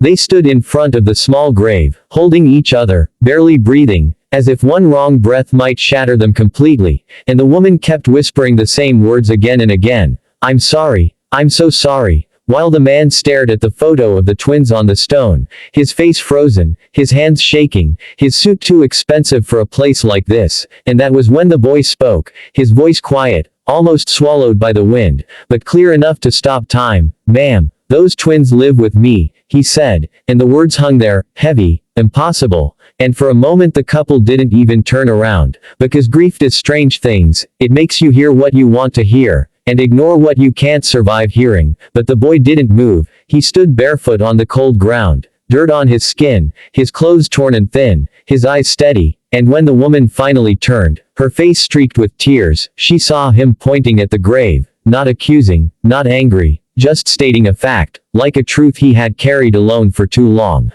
They stood in front of the small grave, holding each other, barely breathing, as if one wrong breath might shatter them completely, and the woman kept whispering the same words again and again. "I'm sorry, I'm so sorry," while the man stared at the photo of the twins on the stone, his face frozen, his hands shaking, his suit too expensive for a place like this, and that was when the boy spoke, his voice quiet, almost swallowed by the wind, but clear enough to stop time. "Ma'am, those twins live with me," he said, and the words hung there, heavy, impossible, and for a moment the couple didn't even turn around, because grief does strange things. It makes you hear what you want to hear, and ignore what you can't survive hearing. But the boy didn't move. He stood barefoot on the cold ground, dirt on his skin, his clothes torn and thin, his eyes steady, and when the woman finally turned, her face streaked with tears, she saw him pointing at the grave, not accusing, not angry, just stating a fact, like a truth he had carried alone for too long.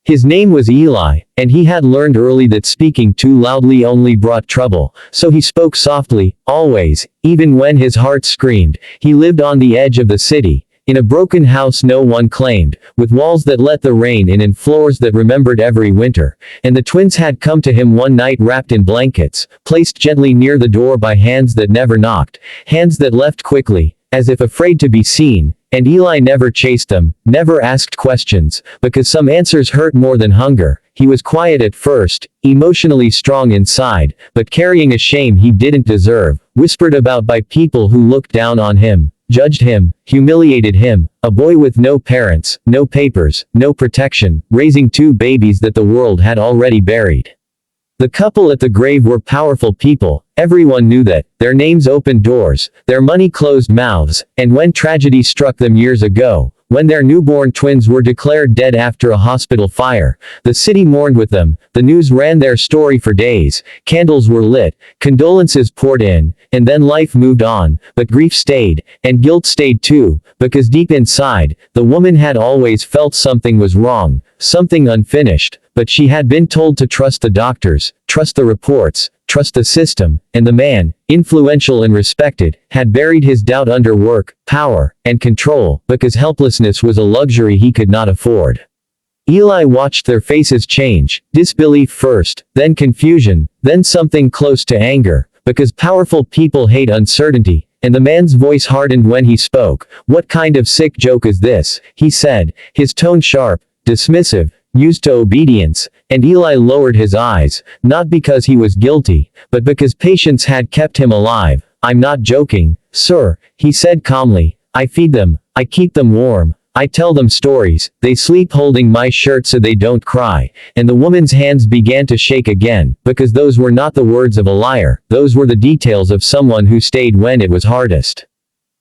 His name was Eli, and he had learned early that speaking too loudly only brought trouble, so he spoke softly, always, even when his heart screamed. He lived on the edge of the city, in a broken house no one claimed, with walls that let the rain in and floors that remembered every winter, and the twins had come to him one night wrapped in blankets, placed gently near the door by hands that never knocked, hands that left quickly, as if afraid to be seen. And Eli never chased them, never asked questions, because some answers hurt more than hunger. He was quiet at first, emotionally strong inside, but carrying a shame he didn't deserve, whispered about by people who looked down on him, judged him, humiliated him, a boy with no parents, no papers, no protection, raising two babies that the world had already buried. The couple at the grave were powerful people. Everyone knew that. Their names opened doors, their money closed mouths, and when tragedy struck them years ago, when their newborn twins were declared dead after a hospital fire, the city mourned with them. The news ran their story for days, candles were lit, condolences poured in, and then life moved on, but grief stayed, and guilt stayed too, because deep inside, the woman had always felt something was wrong, something unfinished, but she had been told to trust the doctors, trust the reports, trust the system, and the man, influential and respected, had buried his doubt under work, power, and control, because helplessness was a luxury he could not afford. Eli watched their faces change, disbelief first, then confusion, then something close to anger, because powerful people hate uncertainty, and the man's voice hardened when he spoke. "What kind of sick joke is this?" he said, his tone sharp, dismissive, used to obedience, and Eli lowered his eyes, not because he was guilty, but because patience had kept him alive. "I'm not joking, sir," he said calmly. "I feed them, I keep them warm, I tell them stories, they sleep holding my shirt so they don't cry," and the woman's hands began to shake again, because those were not the words of a liar, those were the details of someone who stayed when it was hardest.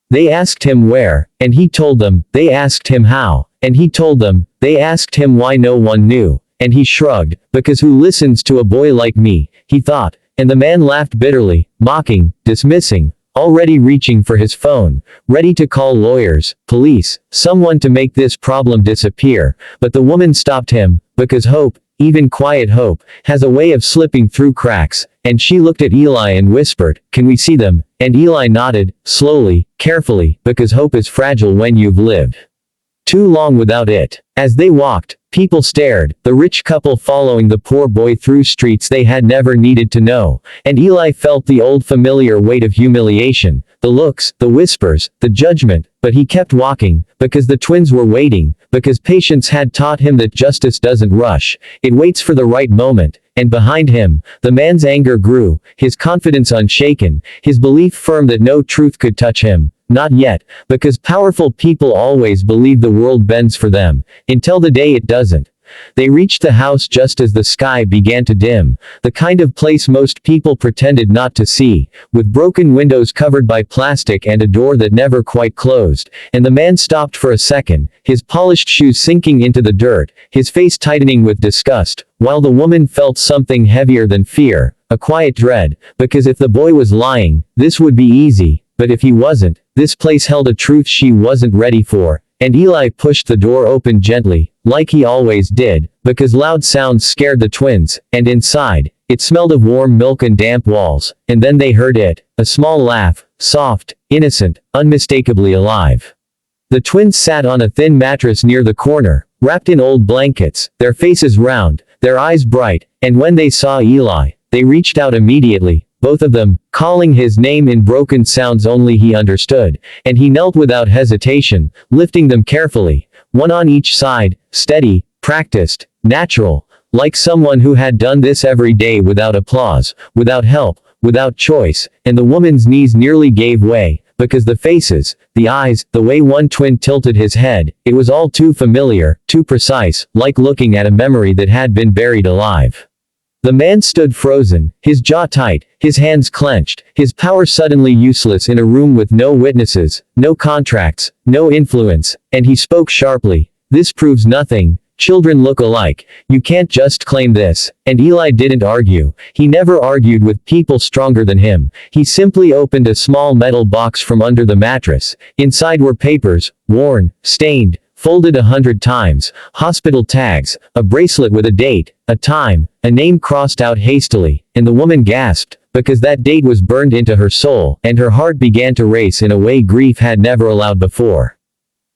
They asked him where, and he told them. They asked him how, and he told them. They asked him why no one knew, and he shrugged, "Because who listens to a boy like me," he thought, and the man laughed bitterly, mocking, dismissing, already reaching for his phone, ready to call lawyers, police, someone to make this problem disappear, but the woman stopped him, because hope, even quiet hope, has a way of slipping through cracks, and she looked at Eli and whispered, "Can we see them?" And Eli nodded, slowly, carefully, because hope is fragile when you've lived too long without it. As they walked, people stared, the rich couple following the poor boy through streets they had never needed to know, and Eli felt the old familiar weight of humiliation, the looks, the whispers, the judgment, but he kept walking, because the twins were waiting, because patience had taught him that justice doesn't rush, it waits for the right moment. And behind him, the man's anger grew, his confidence unshaken, his belief firm that no truth could touch him. Not yet, because powerful people always believe the world bends for them, until the day it doesn't. They reached the house just as the sky began to dim, the kind of place most people pretended not to see, with broken windows covered by plastic and a door that never quite closed, and the man stopped for a second, his polished shoes sinking into the dirt, his face tightening with disgust, while the woman felt something heavier than fear, a quiet dread, because if the boy was lying, this would be easy, but if he wasn't, this place held a truth she wasn't ready for. And Eli pushed the door open gently, like he always did, because loud sounds scared the twins, and inside, it smelled of warm milk and damp walls, and then they heard it, a small laugh, soft, innocent, unmistakably alive. The twins sat on a thin mattress near the corner, wrapped in old blankets, their faces round, their eyes bright, and when they saw Eli, they reached out immediately, both of them, calling his name in broken sounds only he understood, and he knelt without hesitation, lifting them carefully, one on each side, steady, practiced, natural, like someone who had done this every day without applause, without help, without choice, and the woman's knees nearly gave way, because the faces, the eyes, the way one twin tilted his head, it was all too familiar, too precise, like looking at a memory that had been buried alive. The man stood frozen, his jaw tight, his hands clenched, his power suddenly useless in a room with no witnesses, no contracts, no influence, and he spoke sharply. "This proves nothing. Children look alike. You can't just claim this." And Eli didn't argue. He never argued with people stronger than him. He simply opened a small metal box from under the mattress. Inside were papers, worn, stained, folded 100 times, hospital tags, a bracelet with a date, a time, a name crossed out hastily, and the woman gasped, because that date was burned into her soul, and her heart began to race in a way grief had never allowed before.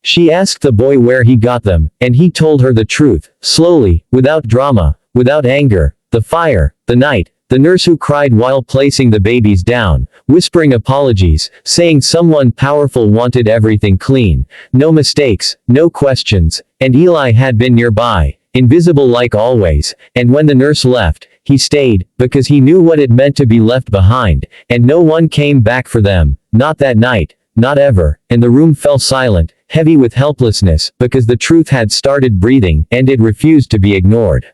She asked the boy where he got them, and he told her the truth, slowly, without drama, without anger, the fire, the night, the nurse who cried while placing the babies down, whispering apologies, saying someone powerful wanted everything clean, no mistakes, no questions, and Eli had been nearby, invisible like always, and when the nurse left, he stayed, because he knew what it meant to be left behind, and no one came back for them, not that night, not ever, and the room fell silent, heavy with helplessness, because the truth had started breathing, and it refused to be ignored.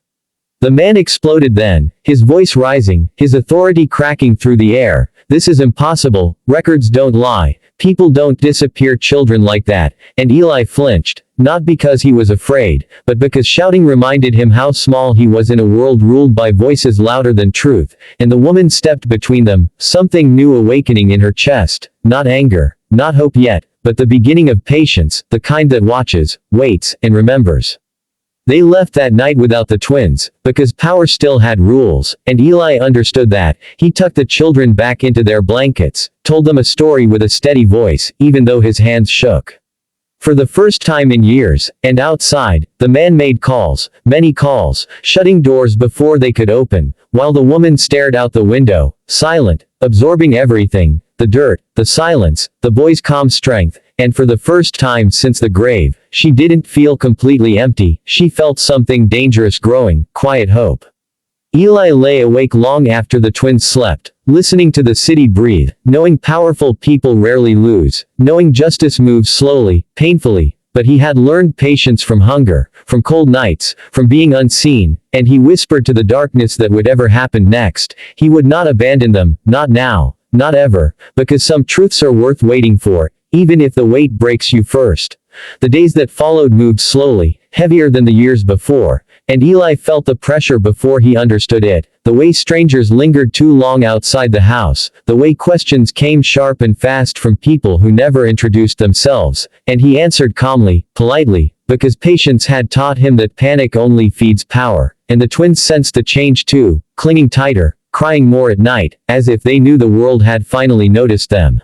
The man exploded then, his voice rising, his authority cracking through the air. "This is impossible, records don't lie, people don't disappear children like that," and Eli flinched, not because he was afraid, but because shouting reminded him how small he was in a world ruled by voices louder than truth, and the woman stepped between them, something new awakening in her chest, not anger, not hope yet, but the beginning of patience, the kind that watches, waits, and remembers. They left that night without the twins, because power still had rules, and Eli understood that. He tucked the children back into their blankets, told them a story with a steady voice, even though his hands shook. For the first time in years, and outside, the man made calls, many calls, shutting doors before they could open, while the woman stared out the window, silent, absorbing everything, the dirt, the silence, the boy's calm strength, and for the first time since the grave, she didn't feel completely empty, she felt something dangerous growing, quiet hope. Eli lay awake long after the twins slept, listening to the city breathe, knowing powerful people rarely lose, knowing justice moves slowly, painfully, but he had learned patience from hunger, from cold nights, from being unseen, and he whispered to the darkness that whatever happened next, he would not abandon them, not now, not ever, because some truths are worth waiting for, even if the wait breaks you first. The days that followed moved slowly, heavier than the years before, and Eli felt the pressure before he understood it, the way strangers lingered too long outside the house, the way questions came sharp and fast from people who never introduced themselves, and he answered calmly, politely, because patience had taught him that panic only feeds power, and the twins sensed the change too, clinging tighter, crying more at night, as if they knew the world had finally noticed them.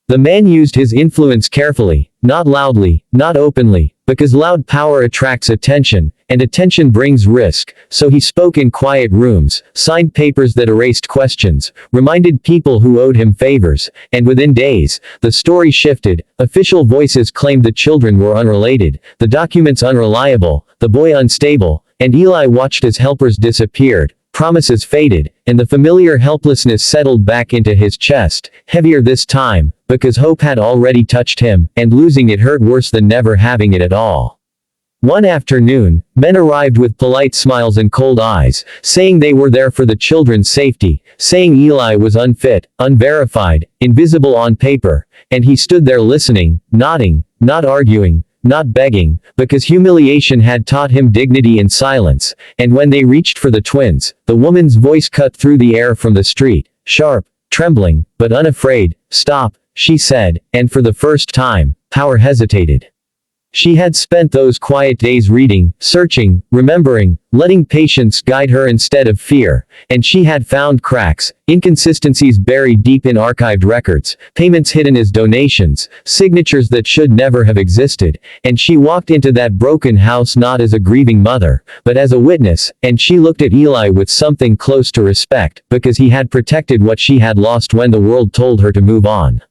The man used his influence carefully, not loudly, not openly, because loud power attracts attention, and attention brings risk, so he spoke in quiet rooms, signed papers that erased questions, reminded people who owed him favors, and within days, the story shifted. Official voices claimed the children were unrelated, the documents unreliable, the boy unstable, and Eli watched as helpers disappeared, promises faded, and the familiar helplessness settled back into his chest, heavier this time, because hope had already touched him, and losing it hurt worse than never having it at all. One afternoon, men arrived with polite smiles and cold eyes, saying they were there for the children's safety, saying Eli was unfit, unverified, invisible on paper, and he stood there listening, nodding, not arguing, not begging, because humiliation had taught him dignity in silence, and when they reached for the twins, the woman's voice cut through the air from the street, sharp, trembling, but unafraid. "Stop," she said, and for the first time, power hesitated. She had spent those quiet days reading, searching, remembering, letting patience guide her instead of fear, and she had found cracks, inconsistencies buried deep in archived records, payments hidden as donations, signatures that should never have existed, and she walked into that broken house not as a grieving mother, but as a witness, and she looked at Eli with something close to respect, because he had protected what she had lost when the world told her to move on.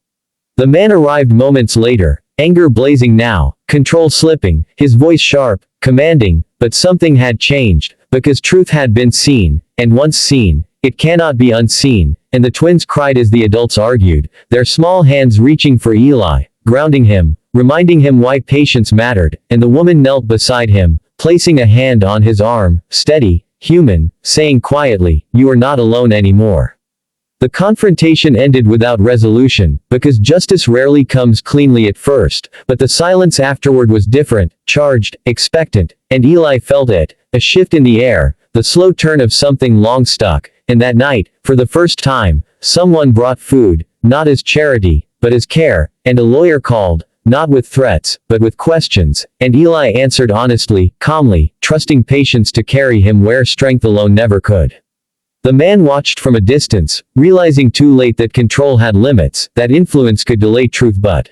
The man arrived moments later, anger blazing now, control slipping, his voice sharp, commanding, but something had changed, because truth had been seen, and once seen, it cannot be unseen, and the twins cried as the adults argued, their small hands reaching for Eli, grounding him, reminding him why patience mattered, and the woman knelt beside him, placing a hand on his arm, steady, human, saying quietly, "You are not alone anymore." The confrontation ended without resolution, because justice rarely comes cleanly at first, but the silence afterward was different, charged, expectant, and Eli felt it, a shift in the air, the slow turn of something long stuck, and that night, for the first time, someone brought food, not as charity, but as care, and a lawyer called, not with threats, but with questions, and Eli answered honestly, calmly, trusting patience to carry him where strength alone never could. The man watched from a distance, realizing too late that control had limits, that influence could delay truth but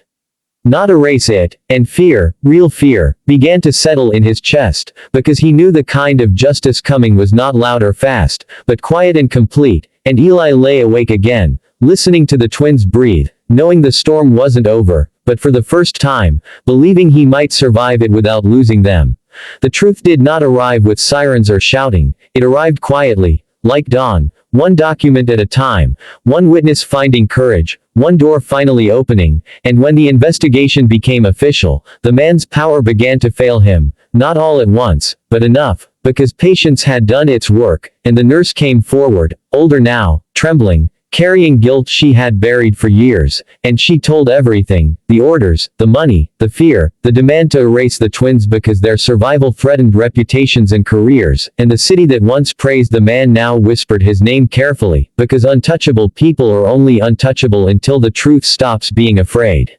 not erase it, and fear, real fear, began to settle in his chest, because he knew the kind of justice coming was not loud or fast, but quiet and complete, and Eli lay awake again, listening to the twins breathe, knowing the storm wasn't over, but for the first time, believing he might survive it without losing them. The truth did not arrive with sirens or shouting, it arrived quietly, like dawn, one document at a time, one witness finding courage, one door finally opening, and when the investigation became official, the man's power began to fail him, not all at once, but enough, because patience had done its work, and the nurse came forward, older now, trembling, carrying guilt she had buried for years, and she told everything, the orders, the money, the fear, the demand to erase the twins because their survival threatened reputations and careers, and the city that once praised the man now whispered his name carefully, because untouchable people are only untouchable until the truth stops being afraid.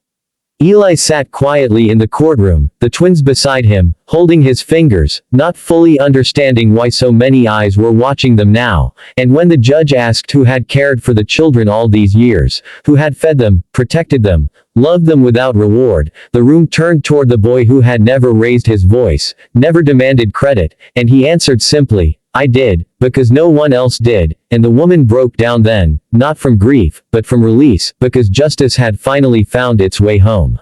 Eli sat quietly in the courtroom, the twins beside him, holding his fingers, not fully understanding why so many eyes were watching them now, and when the judge asked who had cared for the children all these years, who had fed them, protected them, loved them without reward, the room turned toward the boy who had never raised his voice, never demanded credit, and he answered simply, "I did, because no one else did," and the woman broke down then, not from grief, but from release, because justice had finally found its way home.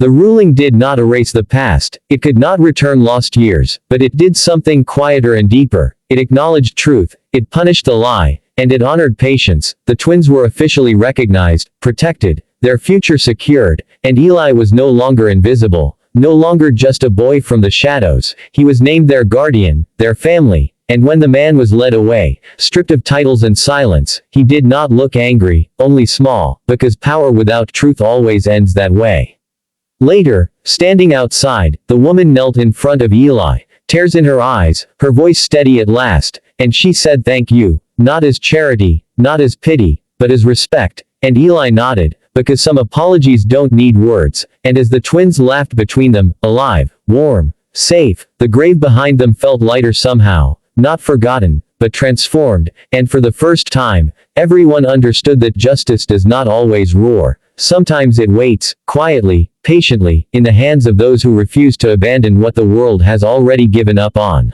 The ruling did not erase the past, it could not return lost years, but it did something quieter and deeper, it acknowledged truth, it punished the lie, and it honored patience. The twins were officially recognized, protected, their future secured, and Eli was no longer invisible, no longer just a boy from the shadows, he was named their guardian, their family. And when the man was led away, stripped of titles and silence, he did not look angry, only small, because power without truth always ends that way. Later, standing outside, the woman knelt in front of Eli, tears in her eyes, her voice steady at last, and she said thank you, not as charity, not as pity, but as respect, and Eli nodded, because some apologies don't need words, and as the twins laughed between them, alive, warm, safe, the grave behind them felt lighter somehow. Not forgotten, but transformed, and for the first time, everyone understood that justice does not always roar. Sometimes it waits, quietly, patiently, in the hands of those who refuse to abandon what the world has already given up on.